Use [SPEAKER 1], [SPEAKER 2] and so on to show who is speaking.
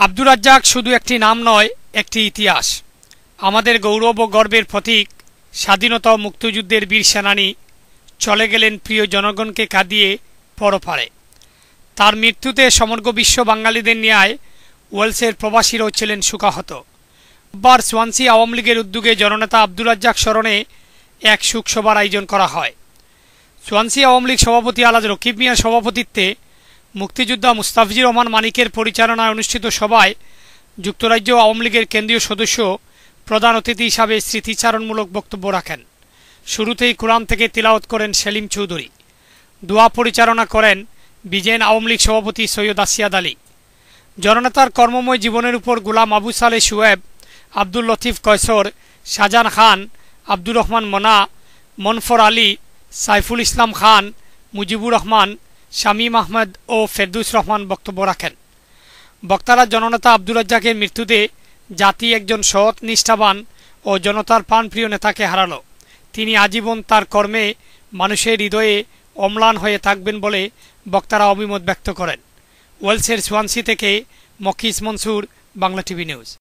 [SPEAKER 1] আব্দুর রাজ্জাক শুধু একটি নাম নয়, একটি ইতিহাস। আমাদের গৌরব ও গর্বের প্রতীক। স্বাধীনতা ও মুক্তিযুদ্ধের বীর সেনানী চলে গেলেন প্রিয় জনগণকে কাঁদিয়ে পরপারে। তার মৃত্যুতে সমগ্র বিশ্ব বাঙালিদের ন্যায় ওয়েলসের প্রবাসীরাও ছিলেন শোকাহত। রোববার সোয়ানসি আওয়ামী লীগের উদ্যোগে জননেতা আব্দুর রাজ্জাক স্মরণে এক শোকসভার আয়োজন করা হয়। সোয়ানসি আওয়ামী লীগ সভাপতি আলহাজ রকিব মিয়ার সভাপতিত্বে মুক্তিযোদ্ধা মুস্তাফিজুর রহমান মানিকের পরিচালনায় অনুষ্ঠিত সভায় যুক্তরাজ্য আওয়ামী লীগের কেন্দ্রীয় সদস্য প্রধান অতিথি হিসাবে স্মৃতিচারণমূলক বক্তব্য রাখেন। শুরুতেই কোরআন থেকে তিলাওয়াত করেন সেলিম চৌধুরী। দোয়া পরিচালনা করেন বিজেএন আওয়ামী লীগ সভাপতি সৈয়দ আসিয়াদ আলী। জননেতার কর্মময় জীবনের উপর গোলাম আবু সালেহ শুয়েব, আব্দুল লতিফ কয়সর, শাহজাহান খান, আব্দুর রহমান মোনা, মনফর আলী, সাইফুল ইসলাম খান, মুজিবুর রহমান, শামীম আহমেদ ও ফেরদৌস রহমান বক্তব্য রাখেন। বক্তারা জননেতা আব্দুর রাজ্জাকের মৃত্যুতে জাতি একজন সৎ, নিষ্ঠাবান ও জনতার প্রাণপ্রিয় নেতাকে হারাল। তিনি আজীবন তার কর্মে মানুষের হৃদয়ে অম্লান হয়ে থাকবেন বলে বক্তারা অভিমত ব্যক্ত করেন। ওয়েলসের সোয়ানসি থেকে মকিস মনসুর, বাংলা টিভি নিউজ।